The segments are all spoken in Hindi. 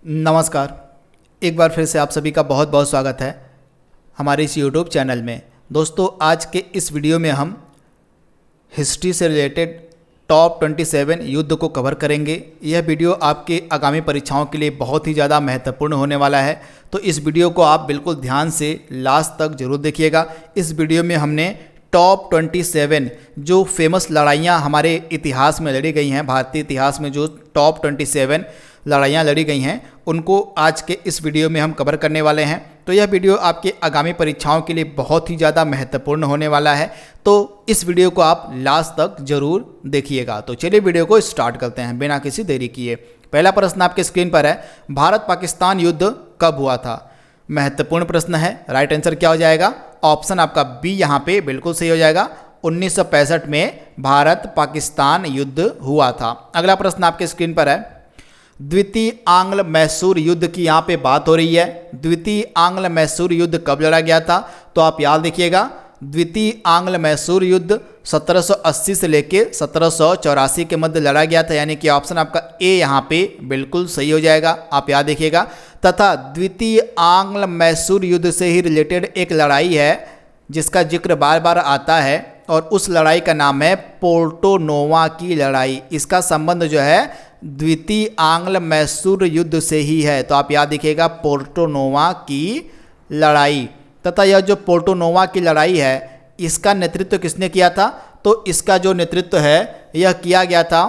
नमस्कार। एक बार फिर से आप सभी का बहुत बहुत स्वागत है हमारे इस YouTube चैनल में। दोस्तों, आज के इस वीडियो में हम हिस्ट्री से रिलेटेड टॉप 27 युद्ध को कवर करेंगे। यह वीडियो आपके आगामी परीक्षाओं के लिए बहुत ही ज़्यादा महत्वपूर्ण होने वाला है, तो इस वीडियो को आप बिल्कुल ध्यान से लास्ट तक जरूर देखिएगा। इस वीडियो में हमने टॉप 27 जो फेमस लड़ाइयाँ हमारे इतिहास में लड़ी गई हैं, भारतीय इतिहास में जो टॉप 27 लड़ाइयाँ लड़ी गई हैं, उनको आज के इस वीडियो में हम कवर करने वाले हैं। तो यह वीडियो आपके आगामी परीक्षाओं के लिए बहुत ही ज़्यादा महत्वपूर्ण होने वाला है, तो इस वीडियो को आप लास्ट तक जरूर देखिएगा। तो चलिए वीडियो को स्टार्ट करते हैं बिना किसी देरी किए। पहला प्रश्न आपके स्क्रीन पर है, भारत पाकिस्तान युद्ध कब हुआ था? महत्वपूर्ण प्रश्न है। राइट आंसर क्या हो जाएगा? ऑप्शन आपका बी यहाँ पे बिल्कुल सही हो जाएगा। 1965 में भारत पाकिस्तान युद्ध हुआ था। अगला प्रश्न आपके स्क्रीन पर है, द्वितीय आंग्ल मैसूर युद्ध की यहाँ पे बात हो रही है। द्वितीय आंग्ल मैसूर युद्ध कब लड़ा गया था? तो आप याद रखिएगा, द्वितीय आंग्ल मैसूर युद्ध 1780 से लेके 1784 के मध्य लड़ा गया था, यानी कि ऑप्शन आपका ए यहाँ पे बिल्कुल सही हो जाएगा। आप याद रखिएगा। तथा द्वितीय आंग्ल मैसूर युद्ध से ही रिलेटेड एक लड़ाई है जिसका जिक्र बार बार आता है, और उस लड़ाई का नाम है पोर्टो नोवा की लड़ाई। इसका संबंध जो है द्वितीय आंग्ल मैसूर युद्ध से ही है, तो आप याद रखिएगा पोर्टो नोवा की लड़ाई। तथा यह जो पोर्टो नोवा की लड़ाई है, इसका नेतृत्व किसने किया था? तो इसका जो नेतृत्व है यह किया गया था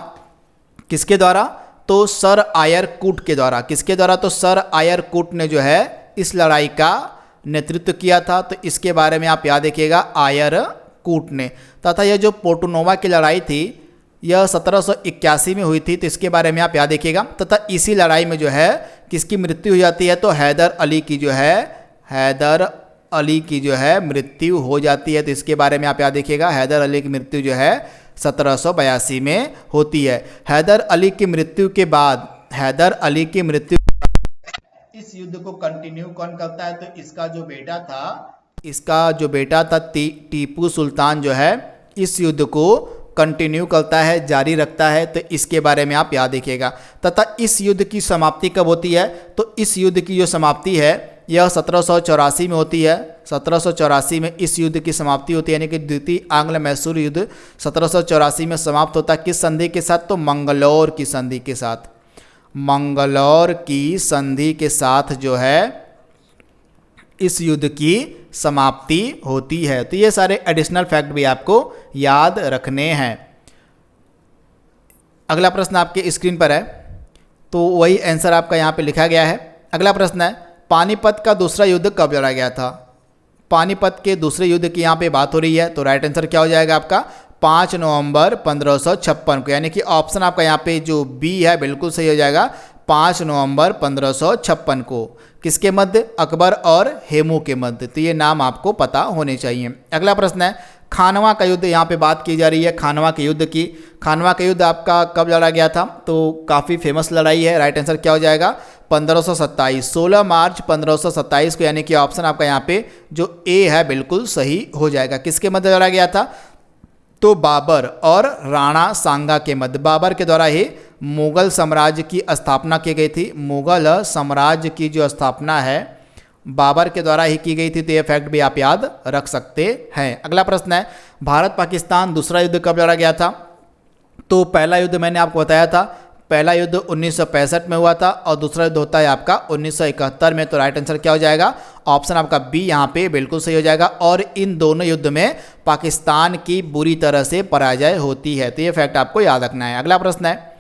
किसके द्वारा? तो सर आयर कूट के द्वारा। किसके द्वारा? तो सर आयर कूट ने जो है इस लड़ाई का नेतृत्व किया था, तो इसके बारे में आप याद रखिएगा, आयर कूट ने। तथा यह जो पोर्टो नोवा की लड़ाई थी यह 1781 में हुई थी, तो इसके बारे में आप याद रखिएगा। तथा इसी लड़ाई में जो है किसकी मृत्यु हो जाती है? तो हैदर अली की जो है मृत्यु हो जाती है, तो इसके बारे में आप याद रखिएगा। हैदर अली की मृत्यु जो है 1782 में होती है। हैदर अली की मृत्यु के बाद इस युद्ध को कंटिन्यू कौन करता है? तो इसका जो बेटा था टीपू सुल्तान जो है इस युद्ध को कंटिन्यू करता है, जारी रखता है, तो इसके बारे में आप याद रखिएगा। तथा इस युद्ध की समाप्ति कब होती है? तो इस युद्ध की जो समाप्ति है यह 1784 में होती है। 1784 में इस युद्ध की समाप्ति होती है, यानी कि द्वितीय आंग्ल मैसूर युद्ध 1784 में समाप्त होता है। किस संधि के साथ? तो मंगलौर की संधि के साथ। मंगलौर की संधि के साथ जो है इस युद्ध की समाप्ति होती है। तो ये सारे एडिशनल फैक्ट भी आपको याद रखने हैं। अगला प्रश्न आपके स्क्रीन पर है, तो वही आंसर आपका यहाँ पे लिखा गया है। अगला प्रश्न है, पानीपत का दूसरा युद्ध कब लड़ा गया था? पानीपत के दूसरे युद्ध की यहाँ पे बात हो रही है, तो राइट आंसर क्या हो जाएगा आपका? 5 नवंबर 1556 को, यानी कि ऑप्शन आपका यहाँ पे जो बी है बिल्कुल सही हो जाएगा। 5 नवंबर 1556 को। किसके मध्य? अकबर और हेमू के मध्य। तो ये नाम आपको पता होने चाहिए। अगला प्रश्न है, खानवा का युद्ध यहाँ पे बात की जा रही है, खानवा के युद्ध की। खानवा का युद्ध आपका कब लड़ा गया था? तो काफ़ी फेमस लड़ाई है। राइट आंसर क्या हो जाएगा? 1527, 16 मार्च 1527 को, यानी कि ऑप्शन आपका यहाँ पे जो ए है बिल्कुल सही हो जाएगा। किसके मध्य लड़ा गया था? तो बाबर और राणा सांगा के मध्य। बाबर के द्वारा ही मुगल साम्राज्य की स्थापना की गई थी। मुगल साम्राज्य की जो स्थापना है बाबर के द्वारा ही की गई थी, तो ये फैक्ट भी आप याद रख सकते हैं। अगला प्रश्न है, भारत पाकिस्तान दूसरा युद्ध कब लड़ा गया था? तो पहला युद्ध मैंने आपको बताया था, पहला युद्ध 1965 में हुआ था, और दूसरा युद्ध होता है आपका 1971 में। तो राइट आंसर क्या हो जाएगा? ऑप्शन आपका बी यहाँ पे बिल्कुल सही हो जाएगा। और इन दोनों युद्ध में पाकिस्तान की बुरी तरह से पराजय होती है, तो ये फैक्ट आपको याद रखना है। अगला प्रश्न है,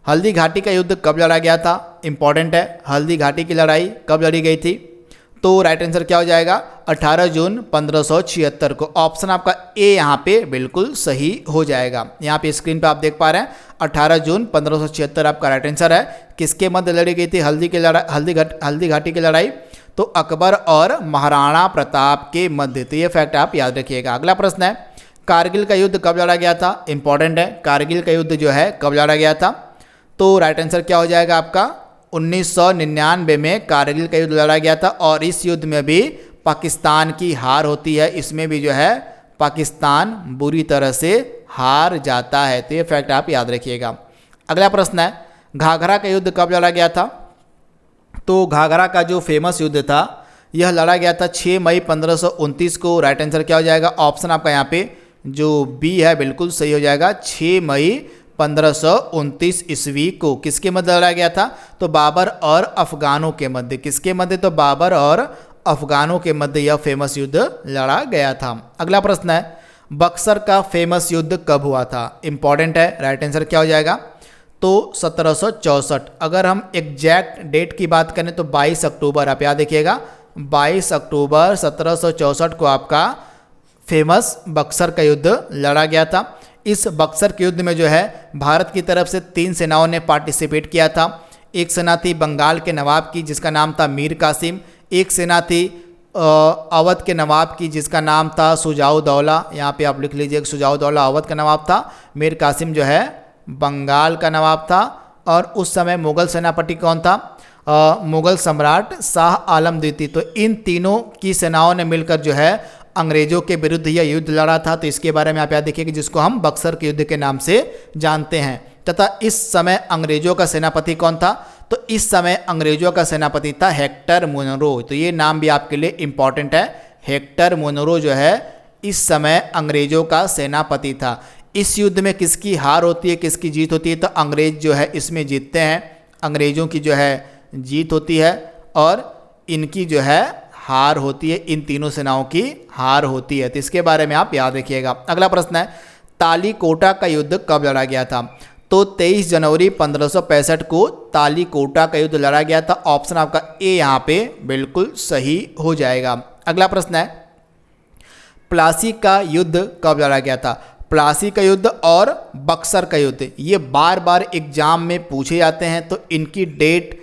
हल्दी घाटी का युद्ध कब लड़ा गया था? इंपॉर्टेंट है, हल्दी घाटी की लड़ाई कब लड़ी गई थी? तो राइट आंसर क्या हो जाएगा? 18 जून 1576 को। ऑप्शन आपका ए यहाँ पे बिल्कुल सही हो जाएगा। यहाँ पे स्क्रीन पे आप देख पा रहे हैं 18 जून 1576 आपका राइट आंसर है। किसके मध्य लड़ी गई थी हल्दी घाटी की लड़ाई? तो अकबर और महाराणा प्रताप के मध्य। तो ये फैक्ट आप याद रखिएगा। अगला प्रश्न है, कारगिल का युद्ध कब लड़ा गया था? इंपॉर्टेंट है, कारगिल का युद्ध जो है कब लड़ा गया था? तो राइट आंसर क्या हो जाएगा आपका? 1999 में कारगिल का युद्ध लड़ा गया था, और इस युद्ध में भी पाकिस्तान की हार होती है। इसमें भी जो है पाकिस्तान बुरी तरह से हार जाता है, तो ये फैक्ट आप याद रखिएगा। अगला प्रश्न है, घाघरा का युद्ध कब लड़ा गया था? तो घाघरा का जो फेमस युद्ध था यह लड़ा गया था 6 मई 1529 को। राइट आंसर क्या हो जाएगा? ऑप्शन आपका यहाँ पे जो बी है बिल्कुल सही हो जाएगा। 6 मई 1529 ईस्वी को किसके मध्य लड़ा गया था? तो बाबर और अफगानों के मध्य। किसके मध्य? तो बाबर और अफगानों के मध्य यह फेमस युद्ध लड़ा गया था। अगला प्रश्न है, बक्सर का फेमस युद्ध कब हुआ था? इंपॉर्टेंट है। राइट आंसर क्या हो जाएगा? तो 1764। अगर हम एग्जैक्ट डेट की बात करें तो 22 अक्टूबर, आप याद देखिएगा 22 अक्टूबर 1764 को आपका फेमस बक्सर का युद्ध लड़ा गया था। इस बक्सर के युद्ध में जो है भारत की तरफ से 3 सेनाओं ने पार्टिसिपेट किया था। एक सेना थी बंगाल के नवाब की जिसका नाम था मीर कासिम। एक सेना थी अवध के नवाब की जिसका नाम था सुजाउद्दौला। यहाँ पे आप लिख लीजिए सुजाउद्दौला अवध का नवाब था, मीर कासिम जो है बंगाल का नवाब था। और उस समय मुगल सेनापति कौन था? मुगल सम्राट शाह आलम द्वितीय। तो इन तीनों की सेनाओं ने मिलकर जो है अंग्रेजों के विरुद्ध यह युद्ध लड़ा था। तो इसके बारे में आप याद देखिए कि जिसको हम बक्सर के युद्ध के नाम से जानते हैं। तथा इस समय अंग्रेजों का सेनापति कौन था? तो इस समय अंग्रेजों का सेनापति था हेक्टर मुनरो। तो ये नाम भी आपके लिए इंपॉर्टेंट है। हेक्टर मुनरो जो है इस समय अंग्रेजों का सेनापति था। इस युद्ध में किसकी हार होती है, किसकी जीत होती है? तो अंग्रेज जो है इसमें जीतते हैं। अंग्रेजों की जो है जीत होती है और इनकी जो है हार होती है। इन तीनों सेनाओं की हार होती है। तो इसके बारे में आप याद रखिएगा। अगला प्रश्न है, तालीकोटा का युद्ध कब लड़ा गया था? तो 23 जनवरी 1565 को तालीकोटा का युद्ध लड़ा गया था। ऑप्शन आपका ए यहाँ पे बिल्कुल सही हो जाएगा। अगला प्रश्न है, प्लासी का युद्ध कब लड़ा गया था? प्लासी का युद्ध और बक्सर का युद्ध ये बार बार एग्जाम में पूछे जाते हैं। तो इनकी डेट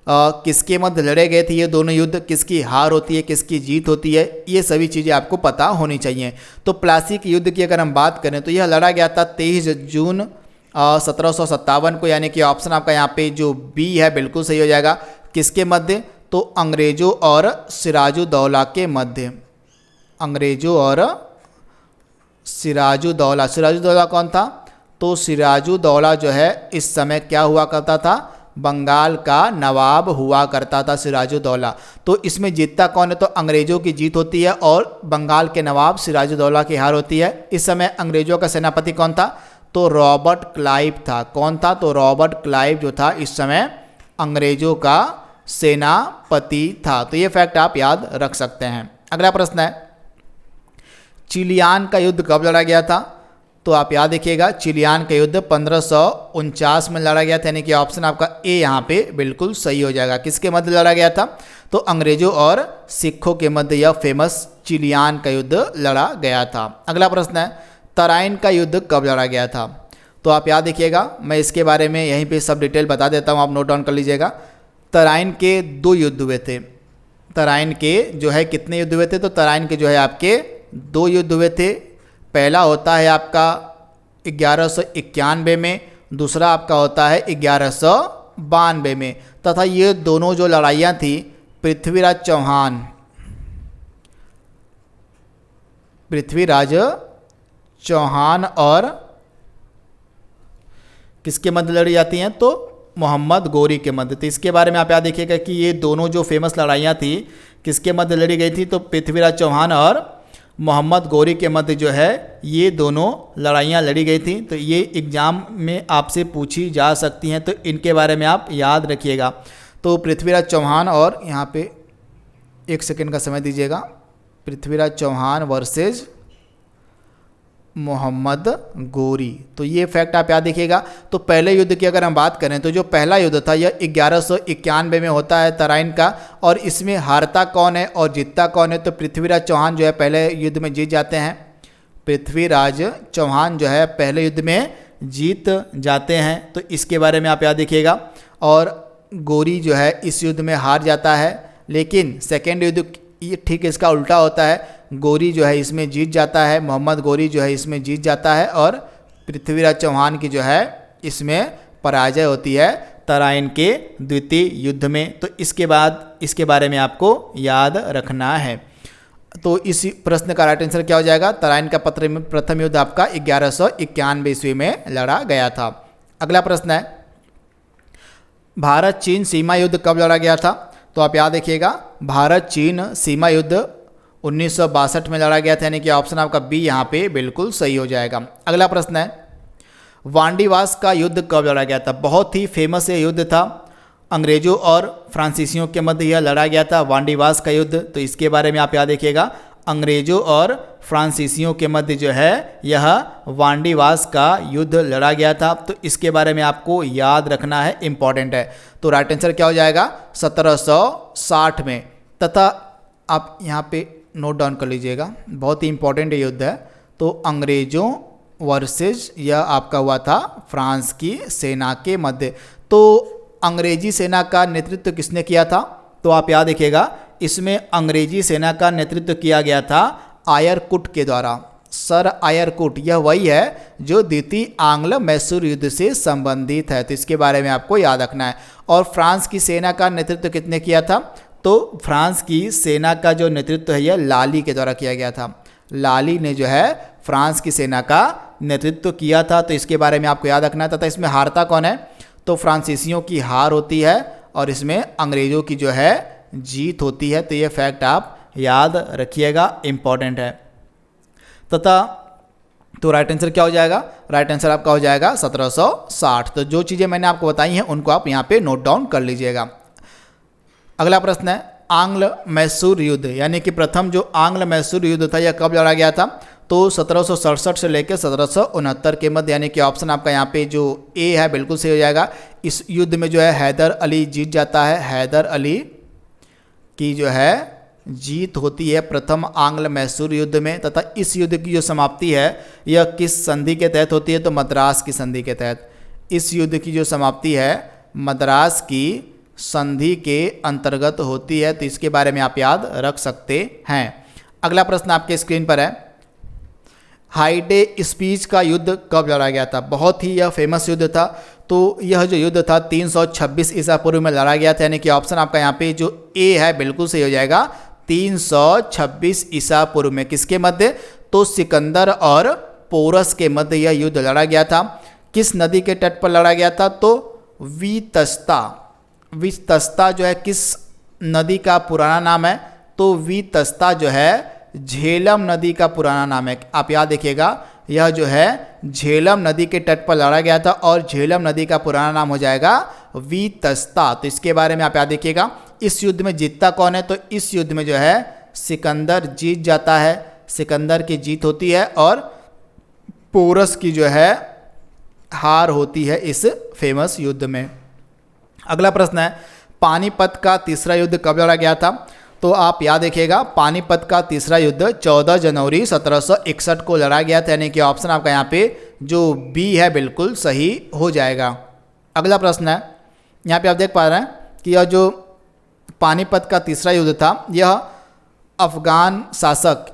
किसके मध्य लड़े गए थे ये दोनों युद्ध, किसकी हार होती है, किसकी जीत होती है, ये सभी चीज़ें आपको पता होनी चाहिए। तो प्लासी के युद्ध की अगर हम बात करें तो यह लड़ा गया था 23 जून 1757 को। यानी कि ऑप्शन आपका यहाँ पे जो बी है बिल्कुल सही हो जाएगा। किसके मध्य? तो अंग्रेजों और सिराजुद्दौला के मध्य। अंग्रेजों और सिराजुद्दौला। सिराजुद्दौला कौन था? तो सिराजुद्दौला जो है इस समय क्या हुआ करता था? बंगाल का नवाब हुआ करता था सिराजुद्दौला। तो इसमें जीतता कौन है? तो अंग्रेजों की जीत होती है और बंगाल के नवाब सिराजुद्दौला की हार होती है। इस समय अंग्रेजों का सेनापति कौन था? तो रॉबर्ट क्लाइव था। कौन था? तो रॉबर्ट क्लाइव जो था इस समय अंग्रेजों का सेनापति था। तो ये फैक्ट आप याद रख सकते हैं। अगला प्रश्न है, चिलियान का युद्ध कब लड़ा गया था? तो आप याद देखिएगा चिलियान का युद्ध 1549 में लड़ा गया था। यानी कि ऑप्शन आपका ए यहाँ पे बिल्कुल सही हो जाएगा। किसके मध्य लड़ा गया था? तो अंग्रेजों और सिखों के मध्य यह फेमस चिलियान का युद्ध लड़ा गया था। अगला प्रश्न है, तराइन का युद्ध कब लड़ा गया था? तो आप याद देखिएगा मैं इसके बारे में यहीं पे सब डिटेल बता देता हूँ, आप नोट डाउन कर लीजिएगा। तराइन के 2 युद्ध हुए थे। तराइन के जो है कितने युद्ध हुए थे? तो तराइन के जो है आपके 2 युद्ध हुए थे। पहला होता है आपका 1191 में, दूसरा आपका होता है 1192 में। तथा ये दोनों जो लड़ाइयाँ थी पृथ्वीराज चौहान और किसके मध्य लड़ी जाती हैं? तो मोहम्मद गोरी के मध्य। तो इसके बारे में आप याद देखिएगा कि ये दोनों जो फेमस लड़ाइयाँ थी किसके मध्य लड़ी गई थी? तो पृथ्वीराज चौहान और मोहम्मद गोरी के मध्य जो है ये दोनों लड़ाइयाँ लड़ी गई थी। तो ये एग्ज़ाम में आपसे पूछी जा सकती हैं। तो इनके बारे में आप याद रखिएगा। तो पृथ्वीराज चौहान और यहाँ पे 1 सेकंड का समय दीजिएगा। पृथ्वीराज चौहान वर्सेज मोहम्मद गोरी। तो ये फैक्ट आप याद देखिएगा। तो पहले युद्ध की अगर हम बात करें तो जो पहला युद्ध था यह 1191 में होता है तराइन का। और इसमें हारता कौन है और जीतता कौन है? तो पृथ्वीराज चौहान जो है पहले युद्ध में जीत जाते हैं। पृथ्वीराज चौहान जो है पहले युद्ध में जीत जाते हैं। तो इसके बारे में आप याद देखिएगा। और गोरी जो है इस युद्ध में हार जाता है। लेकिन सेकेंड युद्ध ये ठीक इसका उल्टा होता है। गोरी जो है इसमें जीत जाता है, मोहम्मद गोरी जो है इसमें जीत जाता है और पृथ्वीराज चौहान की जो है इसमें पराजय होती है तराइन के द्वितीय युद्ध में। तो इसके बारे में आपको याद रखना है। तो इस प्रश्न का राइट आंसर क्या हो जाएगा? तराइन का प्रथम युद्ध आपका 1191 ईस्वी में लड़ा गया था। अगला प्रश्न है, भारत चीन सीमा युद्ध कब लड़ा गया था? तो आप याद रखिएगा, भारत चीन सीमा युद्ध 1962 में लड़ा गया था, यानी कि ऑप्शन आपका बी यहाँ पे बिल्कुल सही हो जाएगा। अगला प्रश्न है, वांडीवास का युद्ध कब लड़ा गया था? बहुत ही फेमस ये युद्ध था, अंग्रेजों और फ्रांसीसियों के मध्य यह लड़ा गया था वांडीवास का युद्ध। तो इसके बारे में आप याद रखिएगा, अंग्रेजों और फ्रांसीसियों के मध्य जो है यह वांडीवास का युद्ध लड़ा गया था। तो इसके बारे में आपको याद रखना है, इंपॉर्टेंट है। तो राइट आंसर क्या हो जाएगा? 1760 में। तथा आप यहाँ पे नोट डाउन कर लीजिएगा, बहुत ही इंपॉर्टेंट युद्ध है। तो अंग्रेजों वर्सेज यह आपका हुआ था फ्रांस की सेना के मध्य। तो अंग्रेजी सेना का नेतृत्व किसने किया था? तो आप याद रखिएगा, इसमें अंग्रेजी सेना का नेतृत्व किया गया था आयरकुट के द्वारा। सर आयरकुट यह वही है जो द्वितीय आंग्ल मैसूर युद्ध से संबंधित है। तो इसके बारे में आपको याद रखना है। और फ्रांस की सेना का नेतृत्व किसने किया था? तो फ्रांस की सेना का जो नेतृत्व है यह लाली के द्वारा किया गया था। लाली ने जो है फ्रांस की सेना का नेतृत्व किया था। तो इसके बारे में आपको याद रखना है। तथा इसमें हारता कौन है? तो फ्रांसीसियों की हार होती है और इसमें अंग्रेजों की जो है जीत होती है। तो ये फैक्ट आप याद रखिएगा, इंपॉर्टेंट है। तथा तो राइट आंसर क्या हो जाएगा? राइट आंसर आपका हो जाएगा 1760। तो जो चीज़ें मैंने आपको बताई हैं उनको आप यहाँ पे नोट डाउन कर लीजिएगा। अगला प्रश्न है, आंग्ल मैसूर युद्ध यानी कि प्रथम जो आंग्ल मैसूर युद्ध था यह कब लड़ा गया था? तो 1767 से लेकर 1769 के मध्य, यानी कि ऑप्शन आपका यहाँ पे जो ए है बिल्कुल सही हो जाएगा। इस युद्ध में जो है हैदर अली जीत जाता है। हैदर अली की जो है जीत होती है प्रथम आंग्ल मैसूर युद्ध में। तथा इस युद्ध की जो समाप्ति है यह किस संधि के तहत होती है? तो मद्रास की संधि के तहत। इस युद्ध की जो समाप्ति है मद्रास की संधि के अंतर्गत होती है। तो इसके बारे में आप याद रख सकते हैं। अगला प्रश्न आपके स्क्रीन पर है, हाईडे स्पीच का युद्ध कब लड़ा गया था? बहुत ही यह फेमस युद्ध था। तो यह जो युद्ध था 326 ईसा पूर्व में लड़ा गया था, यानी कि ऑप्शन आपका यहाँ पे जो ए है बिल्कुल सही हो जाएगा। 326 ईसा पूर्व में किसके मध्य? तो सिकंदर और पोरस के मध्य यह युद्ध लड़ा गया था। किस नदी के तट पर लड़ा गया था? तो वीतस्ता। वीतस्ता जो है किस नदी का पुराना नाम है? तो वीतस्ता जो है झेलम नदी का पुराना नाम है। आप याद देखिएगा, यह जो है झेलम नदी के तट पर लड़ा गया था और झेलम नदी का पुराना नाम हो जाएगा वीतस्ता। तो इसके बारे में आप याद देखिएगा। इस युद्ध में जीतता कौन है? तो इस युद्ध में जो है सिकंदर जीत जाता है। सिकंदर की जीत होती है और पोरस की जो है हार होती है इस फेमस युद्ध में। अगला प्रश्न है, पानीपत का तीसरा युद्ध कब लड़ा गया था? तो आप याद रखिएगा, पानीपत का तीसरा युद्ध 14 जनवरी 1761 को लड़ा गया था, यानी कि ऑप्शन आपका यहाँ पे जो बी है बिल्कुल सही हो जाएगा। अगला प्रश्न है, यहाँ पे आप देख पा रहे हैं कि यह जो पानीपत का तीसरा युद्ध था यह अफ़गान शासक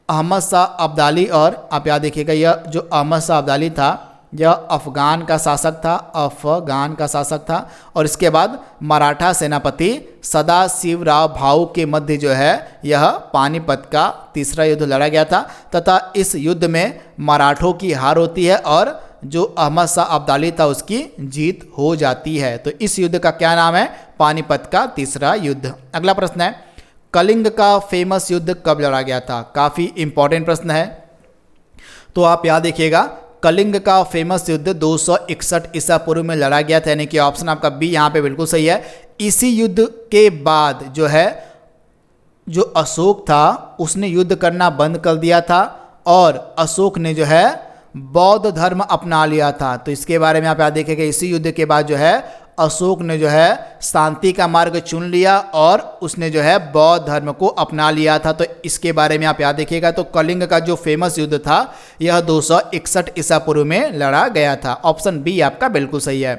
अहमद शाह अब्दाली, और आप याद रखिएगा यह जो अहमद शाह अब्दाली था यह अफ़गान का शासक था। अफ़गान का शासक था। और इसके बाद मराठा सेनापति सदाशिवराव भाऊ के मध्य जो है यह पानीपत का तीसरा युद्ध लड़ा गया था। तथा इस युद्ध में मराठों की हार होती है और जो अहमद शाह अब्दाली था उसकी जीत हो जाती है। तो इस युद्ध का क्या नाम है? पानीपत का तीसरा युद्ध। अगला प्रश्न है, कलिंग का फेमस युद्ध कब लड़ा गया था? काफ़ी इंपॉर्टेंट प्रश्न है। तो आप याद देखिएगा, कलिंग का फेमस युद्ध 261 ईसा पूर्व में लड़ा गया था, यानी कि ऑप्शन आपका बी यहाँ पे बिल्कुल सही है। इसी युद्ध के बाद जो है जो अशोक था उसने युद्ध करना बंद कर दिया था और अशोक ने जो है बौद्ध धर्म अपना लिया था। तो इसके बारे में आप याद देखेंगे, इसी युद्ध के बाद जो है अशोक ने जो है शांति का मार्ग चुन लिया और उसने जो है बौद्ध धर्म को अपना लिया था। तो इसके बारे में आप याद देखिएगा। तो कलिंग का जो फेमस युद्ध था यह 261 ईसा पूर्व में लड़ा गया था। ऑप्शन बी आपका बिल्कुल सही है।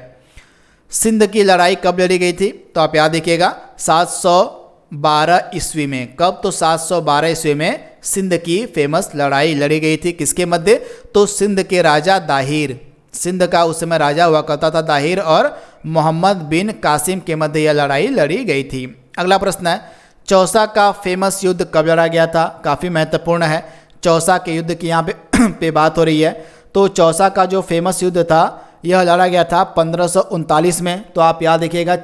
सिंध की लड़ाई कब लड़ी गई थी? तो आप याद देखिएगा 712 ईस्वी में। कब? तो 712 ईस्वी में सिंध की फेमस लड़ाई लड़ी गई थी। किसके मध्य? तो सिंध के राजा दाहिर, सिंध का उस समय राजा हुआ करता था दाहिर, और मोहम्मद बिन कासिम के मध्य यह लड़ाई लड़ी गई थी। अगला प्रश्न है, चौसा का फेमस युद्ध कब लड़ा गया था? काफ़ी महत्वपूर्ण है। चौसा के युद्ध की यहाँ पे बात हो रही है। तो चौसा का जो फेमस युद्ध था यह लड़ा गया था 1539 में। तो आप याद रखिएगा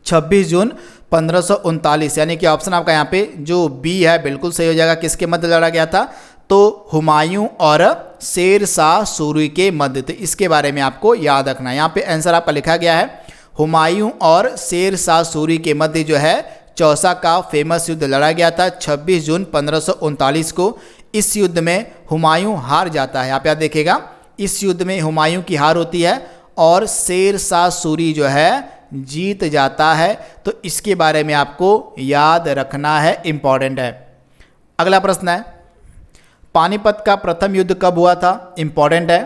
26 जून 1539, यानी कि ऑप्शन आपका यहाँ पे जो बी है बिल्कुल सही हो जाएगा। किसके मध्य लड़ा गया था? तो हुमायूं और शेर शाह सूरी के मध्य। तो इसके बारे में आपको याद रखना है। यहाँ पे आंसर आपका लिखा गया है हुमायूं और शेर शाह सूरी के मध्य जो है चौसा का फेमस युद्ध लड़ा गया था 26 जून 1539 को। इस युद्ध में हुमायूं हार जाता है। आप याद देखिएगा, इस युद्ध में हुमायूं की हार होती है और शेर शाह सूरी जो है जीत जाता है। तो इसके बारे में आपको याद रखना है, इंपॉर्टेंट है। अगला प्रश्न है, पानीपत का प्रथम युद्ध कब हुआ था? इंपॉर्टेंट है।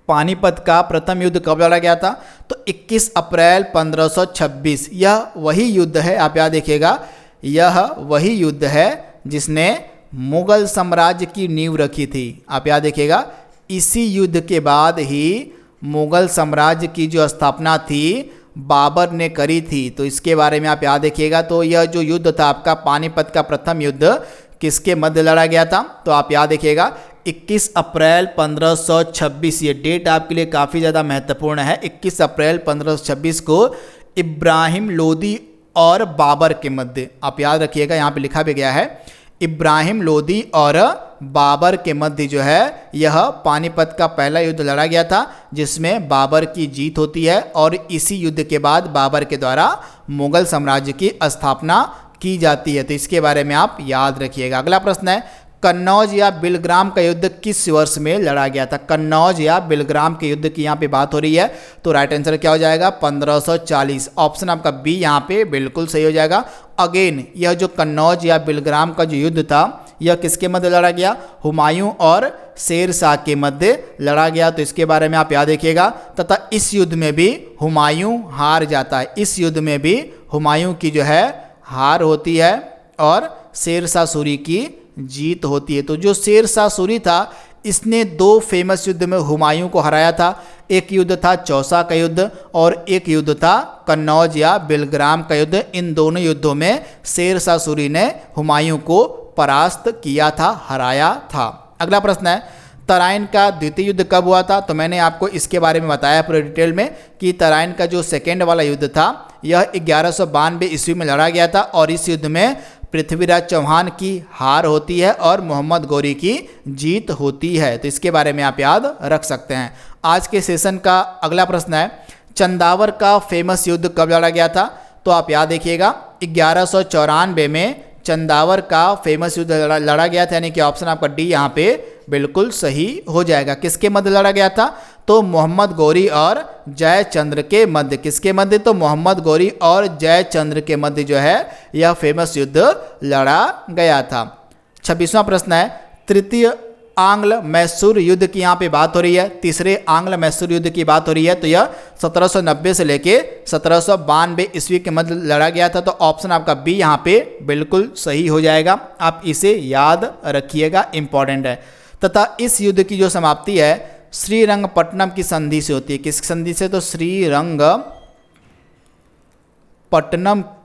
पानीपत का प्रथम युद्ध कब लड़ा गया था? तो 21 अप्रैल 1526। यह वही युद्ध है, आप याद देखिएगा, यह वही युद्ध है जिसने मुगल साम्राज्य की नींव रखी थी। आप याद देखिएगा, इसी युद्ध के बाद ही मुगल साम्राज्य की जो स्थापना थी बाबर ने करी थी। तो इसके बारे में आप याद रखिएगा। तो यह जो युद्ध था आपका पानीपत का प्रथम युद्ध किसके मध्य लड़ा गया था? तो आप याद रखिएगा 21 अप्रैल 1526। ये डेट आपके लिए काफ़ी ज़्यादा महत्वपूर्ण है। 21 अप्रैल 1526 को इब्राहिम लोदी और बाबर के मध्य, आप याद रखिएगा, यहाँ पे लिखा भी गया है इब्राहिम लोदी और बाबर के मध्य जो है यह पानीपत का पहला युद्ध लड़ा गया था जिसमें बाबर की जीत होती है। और इसी युद्ध के बाद बाबर के द्वारा मुगल साम्राज्य की स्थापना की जाती है। तो इसके बारे में आप याद रखिएगा। अगला प्रश्न है, कन्नौज या बिलग्राम का युद्ध किस वर्ष में लड़ा गया था? कन्नौज या बिलग्राम के युद्ध की यहाँ पे बात हो रही है। तो राइट आंसर क्या हो जाएगा? 1540। ऑप्शन आपका बी यहाँ पे बिल्कुल सही हो जाएगा। अगेन यह जो कन्नौज या बिलग्राम का जो युद्ध था यह किसके मध्य लड़ा गया? हुमायूं और शेर शाह के मध्य लड़ा गया। तो इसके बारे में आप याद रखिएगा। तथा इस युद्ध में भी हुमायूं हार जाता है। इस युद्ध में भी हुमायूं की जो है हार होती है और शेर शाह सूरी की जीत होती है। तो जो शेर शाह सूरी था इसने दो फेमस युद्ध में हुमायूं को हराया था। एक युद्ध था चौसा का युद्ध और एक युद्ध था कन्नौज या बिलग्राम का युद्ध। इन दोनों युद्धों में शेर शाह सूरी ने हुमायूं को परास्त किया था, हराया था। अगला प्रश्न है, तराइन का द्वितीय युद्ध कब हुआ था? तो मैंने आपको इसके बारे में बताया पूरे डिटेल में कि तराइन का जो सेकेंड वाला युद्ध था यह 1192 ईस्वी में लड़ा गया था और इस युद्ध में पृथ्वीराज चौहान की हार होती है और मोहम्मद गौरी की जीत होती है। तो इसके बारे में आप याद रख सकते हैं। आज के सेशन का अगला प्रश्न है, चंदावर का फेमस युद्ध कब लड़ा गया था? तो आप याद देखिएगा 1194 में चंदावर का फेमस युद्ध लड़ा गया था, यानी कि ऑप्शन आपका डी यहाँ पे बिल्कुल सही हो जाएगा। किसके मध्य लड़ा गया था? तो मोहम्मद गौरी और जयचंद्र के मध्य। किसके मध्य? तो मोहम्मद गौरी और जयचंद्र के मध्य जो है यह फेमस युद्ध लड़ा गया था। 26वां प्रश्न है, तृतीय आंग्ल मैसूर युद्ध की यहाँ पे बात हो रही है। तीसरे आंग्ल मैसूर युद्ध की बात हो रही है। तो यह 1790 से लेके 1792 ईस्वी के मध्य लड़ा गया था। तो ऑप्शन आपका बी यहाँ पे बिल्कुल सही हो जाएगा। आप इसे याद रखिएगा, इंपॉर्टेंट है। तथा इस युद्ध की जो समाप्ति है श्रीरंगपट्टनम की संधि से होती है। किस संधि से? तो श्रीरंगपट्टनम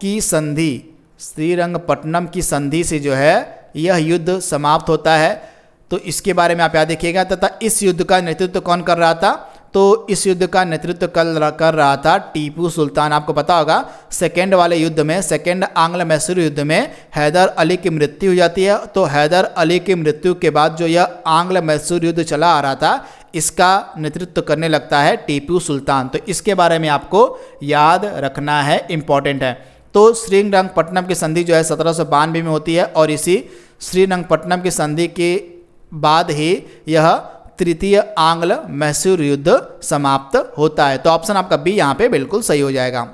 की संधि, श्रीरंगपट्टनम की संधि से जो है यह युद्ध समाप्त होता है। तो इसके बारे में आप याद रखिएगा। तथा इस युद्ध का नेतृत्व कौन कर रहा था? तो इस युद्ध का नेतृत्व कर रहा था टीपू सुल्तान। आपको पता होगा सेकेंड वाले युद्ध में, सेकेंड आंग्ल मैसूर युद्ध में हैदर अली की मृत्यु हो जाती है। तो हैदर अली की मृत्यु के बाद जो यह आंग्ल मैसूर युद्ध चला आ रहा था इसका नेतृत्व करने लगता है टीपू सुल्तान। तो इसके बारे में आपको याद रखना है, इंपॉर्टेंट है। तो श्रीरंगपट्टनम की संधि जो है 1792 में होती है और इसी श्रीरंगपट्टनम की संधि के बाद ही यह तृतीय आंग्ल मैसूर युद्ध समाप्त होता है। तो ऑप्शन आपका बी यहाँ पे बिल्कुल सही हो जाएगा।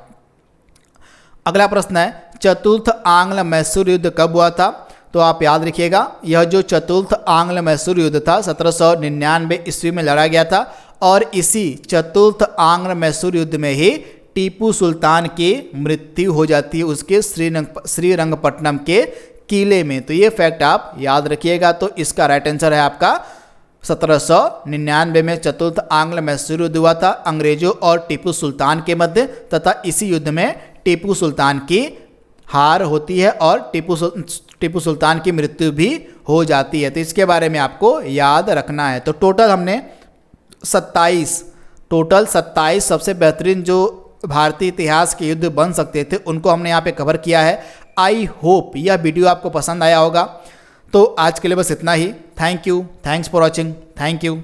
अगला प्रश्न है, चतुर्थ आंग्ल मैसूर युद्ध कब हुआ था? तो आप याद रखिएगा यह जो चतुर्थ आंग्ल मैसूर युद्ध था 1799 ईस्वी में लड़ा गया था और इसी चतुर्थ आंग्ल मैसूर युद्ध में ही टीपू सुल्तान की मृत्यु हो जाती है उसके श्रीरंगपट्टनम के किले में। तो ये फैक्ट आप याद रखिएगा। तो इसका राइट आंसर है आपका 1799 में चतुर्थ आंग्ल मैसूर युद्ध हुआ था अंग्रेजों और टीपू सुल्तान के मध्य। तथा इसी युद्ध में टीपू सुल्तान की हार होती है और टीपू सुल्तान की मृत्यु भी हो जाती है। तो इसके बारे में आपको याद रखना है। तो टोटल हमने 27 सबसे बेहतरीन जो भारतीय इतिहास के युद्ध बन सकते थे उनको हमने यहाँ पे कवर किया है। आई होप यह वीडियो आपको पसंद आया होगा। तो आज के लिए बस इतना ही। Thank you, thanks for watching, thank you.